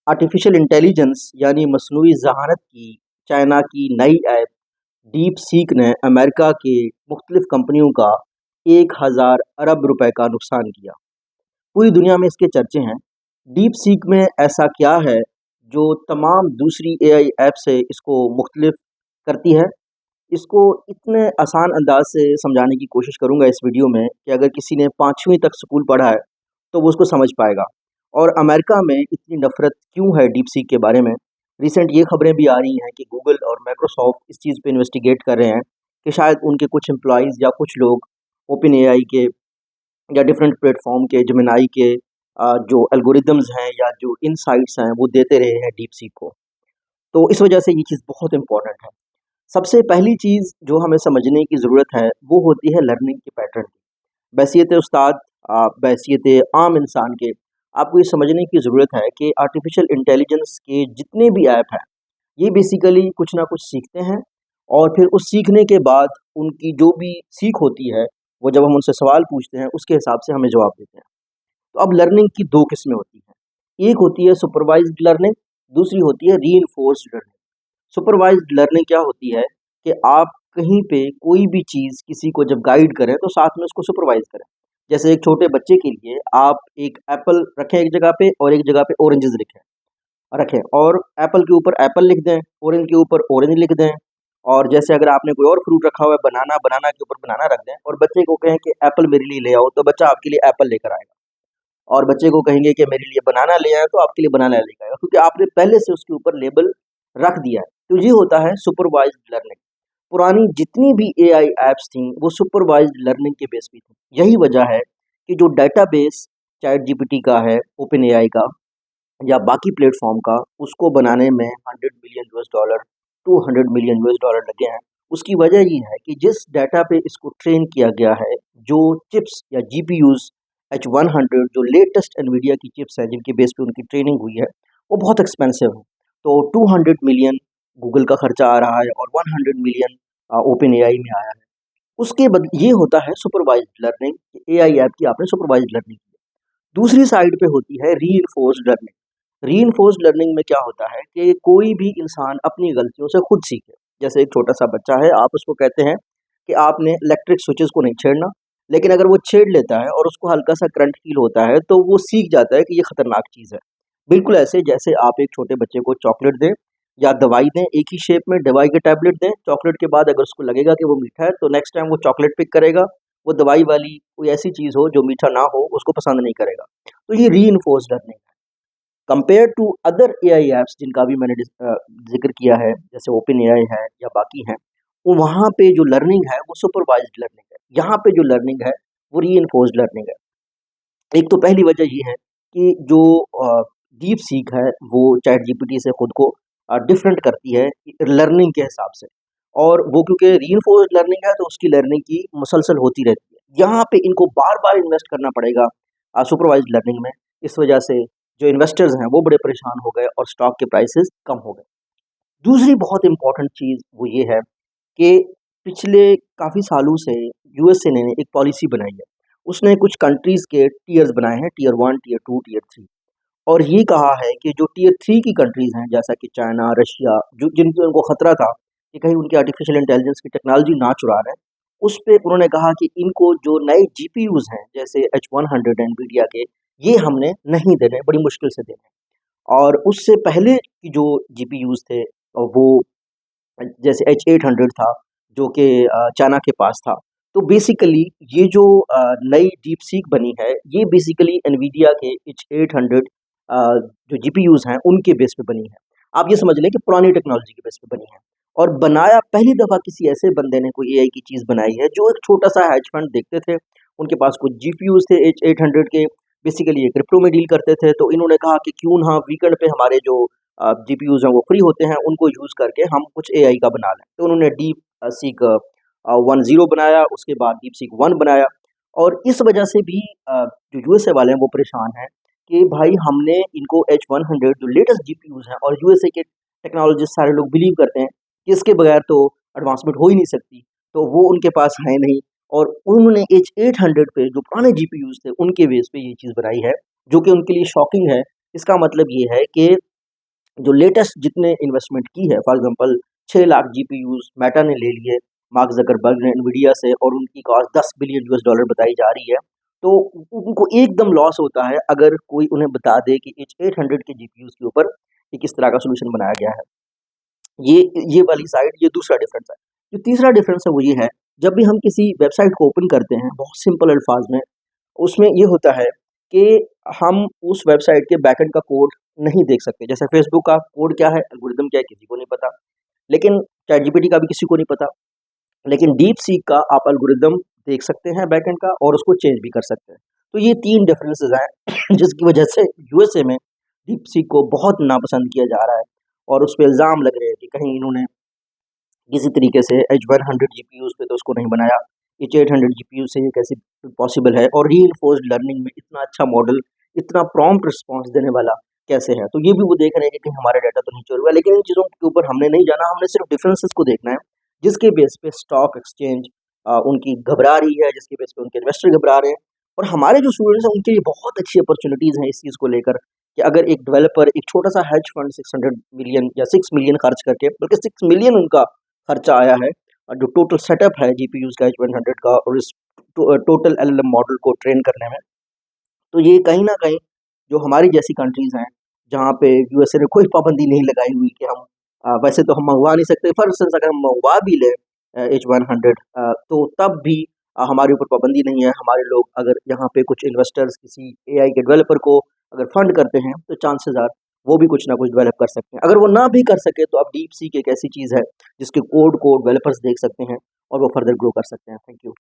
Artificial intelligence यानी मसनूई ज़हानत की China की नई ऐप डीप सीक ने अमेरिका के मुख्तलिफ कंपनियों का 1000 अरब रुपए का नुकसान किया। पूरी दुनिया में इसके चर्चे हैं। डीप सीक में ऐसा क्या है जो तमाम दूसरी एआई ऐप से इसको मुख्तलिफ करती है? इसको इतने आसान अंदाज से समझाने की कोशिश करूंगा इस वीडियो में कि अगर किसी ने 5वीं तक स्कूल पढ़ा है तो वो उसको समझ पाएगा। और अमेरिका में इतनी नफरत क्यों है डीप सीक के बारे में? रिसेंट ये खबरें भी आ रही हैं कि गूगल और माइक्रोसॉफ्ट इस चीज़ पे इन्वेस्टिगेट कर रहे हैं कि शायद उनके कुछ एम्प्लॉयज़ या कुछ लोग ओपन एआई के या डिफरेंट प्लेटफॉर्म के जेमिनाई के जो एल्गोरिदम्स हैं या जो इनसाइट्स हैं वो देते रहे हैं डीप सीक को। तो इस वजह से ये चीज़ बहुत इंपॉर्टेंट है। सबसे पहली चीज़ जो हमें समझने की ज़रूरत है वो होती है लर्निंग के पैटर्न की। बहैसियत उस्ताद, बहैसियत आम इंसान के, आपको ये समझने की ज़रूरत है कि आर्टिफिशियल इंटेलिजेंस के जितने भी ऐप हैं ये बेसिकली कुछ ना कुछ सीखते हैं और फिर उस सीखने के बाद उनकी जो भी सीख होती है वो जब हम उनसे सवाल पूछते हैं उसके हिसाब से हमें जवाब देते हैं। तो अब लर्निंग की दो किस्में होती हैं। एक होती है सुपरवाइज्ड लर्निंग, दूसरी होती है रीइंफोर्स्ड लर्निंग। सुपरवाइज्ड लर्निंग क्या होती है कि आप कहीं पे कोई भी चीज़ किसी को जब गाइड करें तो साथ में उसको सुपरवाइज करें। जैसे एक छोटे बच्चे के लिए आप एक एप्पल रखें एक जगह पे और एक जगह पे ऑरेंजेस रखें और एप्पल के ऊपर एप्पल लिख दें, ऑरेंज के ऊपर ऑरेंज लिख दें। और जैसे अगर आपने कोई और फ्रूट रखा हुआ है बनाना, बनाना के ऊपर बनाना रख दें और बच्चे को कहें कि एप्पल मेरे लिए ले आओ, तो बच्चा आपके लिए एप्पल लेकर आएगा। और बच्चे को कहेंगे कि मेरे लिए बनाना ले आए तो आपके लिए बनाना लेकर आएगा, क्योंकि आपने पहले से उसके ऊपर लेबल रख दिया है। तो ये होता है सुपरवाइज्ड लर्निंग। पुरानी जितनी भी एआई ऐप्स थी वो सुपरवाइज्ड लर्निंग के बेस पे थी। यही वजह है कि जो डेटाबेस चैट जीपीटी का है, ओपन एआई का या बाकी प्लेटफॉर्म का, उसको बनाने में 100 million US dollar, 200 million US dollar लगे हैं। उसकी वजह ये है कि जिस डाटा पे इसको ट्रेन किया गया है, जो चिप्स या जीपीयूज H100 जो लेटेस्ट एनवीडिया की चिप्स हैं जिनके बेस पे उनकी ट्रेनिंग हुई है, वो बहुत एक्सपेंसिव है। तो 200 मिलियन गूगल का खर्चा आ रहा है और 100 मिलियन ओपन एआई में आया है। उसके बद ये होता है सुपरवाइज्ड लर्निंग। एआई ऐप की आपने सुपरवाइज्ड लर्निंग की। दूसरी साइड पे होती है रीइंफोर्स्ड लर्निंग। रीइंफोर्स्ड लर्निंग में क्या होता है कि कोई भी इंसान अपनी गलतियों से खुद सीखे। जैसे एक छोटा सा बच्चा है, आप उसको कहते हैं कि आपने इलेक्ट्रिक स्विचेस को नहीं छेड़ना, लेकिन अगर वो छेड़ लेता है और उसको हल्का सा करंट फील होता है तो वो सीख जाता है कि ये खतरनाक चीज़ है। बिल्कुल ऐसे जैसे आप एक छोटे बच्चे को चॉकलेट दें या दवाई दें, एक ही शेप में दवाई के टैबलेट दें, चॉकलेट के बाद अगर उसको लगेगा कि वो मीठा है तो नेक्स्ट टाइम वो चॉकलेट पिक करेगा। वो दवाई वाली कोई ऐसी चीज़ हो जो मीठा ना हो उसको पसंद नहीं करेगा। तो ये रीइंफोर्स्ड लर्निंग है। Compare to other AI apps जिनका भी मैंने ज़िक्र किया है, जैसे ओपन एआई है या बाकी हैं, वो वहाँ पे जो लर्निंग है वो सुपरवाइज्ड लर्निंग है। यहाँ पे जो लर्निंग है वो रीइंफोर्स्ड लर्निंग है। एक तो पहली वजह ये है कि जो डीप सीक है वो चैट जीपीटी से खुद को डिफरेंट करती है लर्निंग के हिसाब से। और वो क्योंकि रीइंफोर्स्ड लर्निंग है तो उसकी लर्निंग की मुसलसल होती रहती है। यहाँ पे इनको बार बार इन्वेस्ट करना पड़ेगा सुपरवाइज्ड लर्निंग में। इस वजह से जो इन्वेस्टर्स हैं वो बड़े परेशान हो गए और स्टॉक के प्राइसेस कम हो गए। दूसरी बहुत इंपॉर्टेंट चीज़ वो ये है कि पिछले काफ़ी सालों से यूएसए ने एक पॉलिसी बनाई है। उसने कुछ कंट्रीज़ के टियर्स बनाए हैं, टियर 1, टियर 2, टियर 3। और ये कहा है कि जो टियर 3 की कंट्रीज़ हैं, जैसा कि चाइना, रशिया, जो जिनको उनको खतरा था कि कहीं उनकी आर्टिफिशियल इंटेलिजेंस की टेक्नोलॉजी ना चुरा लें, उस पे उन्होंने कहा कि इनको जो नए जीपीयूज़ हैं, जैसे H100 एनवीडिया के, ये हमने नहीं देने, बड़ी मुश्किल से देने। और उससे पहले की जो जीपीयूज़ थे वो जैसे H800 था, जो कि चाइना के पास था। तो बेसिकली ये जो नई डीपसीक बनी है, ये बेसिकली एनवीडिया के H800 जो जीपीयूज़ हैं, उनके बेस पे बनी है। आप ये समझ लें कि पुरानी टेक्नोलॉजी के बेस पे बनी है। और बनाया पहली दफ़ा किसी ऐसे बंदे ने कोई एआई की चीज़ बनाई है, जो एक छोटा-सा हेज फंड देखते थे, उनके पास कुछ जीपीयूज़ थे H800 के, बेसिकली ये क्रिप्टो में डील करते थे, तो इन्होंने कहा कि क्यों ना वीकेंड पे हमारे जो जीपीयूज़ हैं वो फ्री होते हैं, उनको यूज़ करके हम कुछ एआई का बना लें। तो उन्होंने डीप सीक 10 बनाया, उसके बाद डीप सीक 1 बनाया। और इस वजह से भी जो यूएसए वाले हैं वो परेशान हैं कि भाई हमने इनको H100 जो लेटेस्ट जीपीयूज़ हैं, और यूएसए के टेक्नोलॉजिस्ट सारे लोग बिलीव करते हैं कि इसके बगैर तो एडवांसमेंट हो ही नहीं सकती, तो वो उनके पास है नहीं। और उन्होंने H800 पे जो पुराने जीपीयूज़ थे उनके बेस पे ये चीज़ बनाई है, जो कि उनके लिए शॉकिंग है। इसका मतलब ये है कि जो लेटेस्ट जितने इन्वेस्टमेंट की है, for example 6 lakh GPUs Meta ने ले लिए मार्क ज़करबर्ग ने एनवीडिया से और उनकी कॉस्ट $10 बिलियन यूएस बताई जा रही है। तो उनको एकदम लॉस होता है अगर कोई उन्हें बता दे कि एच 800 के जीपीयूज़ के ऊपर ये किस तरह का सॉल्यूशन बनाया गया है। ये ये वाली साइड, ये दूसरा डिफरेंस है। जो तीसरा डिफरेंस है वो ये है, जब भी हम किसी वेबसाइट को ओपन करते हैं, बहुत सिंपल अल्फाज में, उसमें ये होता है कि हम उस वेबसाइट के बैकएंड का कोड नहीं देख सकते। जैसे फेसबुक का कोड क्या है, एल्गोरिदम क्या है, किसी को नहीं पता। लेकिन चैट जीपीटी का भी किसी को नहीं पता। लेकिन डीप सीक का आप एल्गोरिदम देख सकते हैं बैकएंड का, और उसको चेंज भी कर सकते हैं। तो ये 3 डिफरेंसेस हैं जिसकी वजह से यूएसए में डीप सीक को बहुत नापसंद किया जा रहा है, और उस पे इल्ज़ाम लग रहे हैं कि कहीं इन्होंने किसी तरीके से H100 जीपीयूज़ पे तो उसको नहीं बनाया, H800 जीपीयू से ये कैसे पॉसिबल है, और रीइंफोर्स्ड लर्निंग में इतना अच्छा मॉडल, इतना प्रॉम्प्ट रिस्पॉन्स देने वाला कैसे है। तो ये भी वो देख रहे हैं कि कहीं हमारा डाटा तो नहीं चोरी हुआ। लेकिन इन चीज़ों के ऊपर हमने नहीं जाना, हमने सिर्फ डिफरेंसेस को देखना है, जिसके बेस पे स्टॉक एक्सचेंज उनकी घबरा रही है, जिसके बेस पे उनके इन्वेस्टर घबरा रहे हैं। और हमारे जो स्टूडेंट्स हैं उनके लिए बहुत अच्छी अपॉर्चुनिटीज़ हैं इस चीज़ को लेकर, कि अगर एक डेवलपर एक छोटा सा हेज फंड 600 मिलियन या 6 मिलियन खर्च करके, बल्कि 6 मिलियन उनका खर्चा आया है, और जो टोटल सेटअप है जीपीयूज़ का H100 का, और इस टोटल एलएलएम मॉडल को ट्रेन करने में, तो ये कहीं न कहीं जो हमारी जैसी कंट्रीज़ हैं, जहाँ पे यूएसए ने कोई पाबंदी नहीं लगाई हुई कि हम वैसे तो हम मँगवा नहीं सकते, फॉर इंस्टेंस अगर हम मँगवा भी लें H100, तो तब भी हमारे ऊपर पाबंदी नहीं है। हमारे लोग अगर यहाँ पे कुछ इन्वेस्टर्स किसी एआई के डेवलपर को अगर फंड करते हैं, तो चांसेस आर वो भी कुछ ना कुछ डेवलप कर सकते हैं। अगर वो ना भी कर सके, तो अब डीप सीक एक ऐसी चीज़ है जिसके कोड को डेवलपर्स देख सकते हैं और वो फर्दर ग्रो कर सकते हैं। Thank you.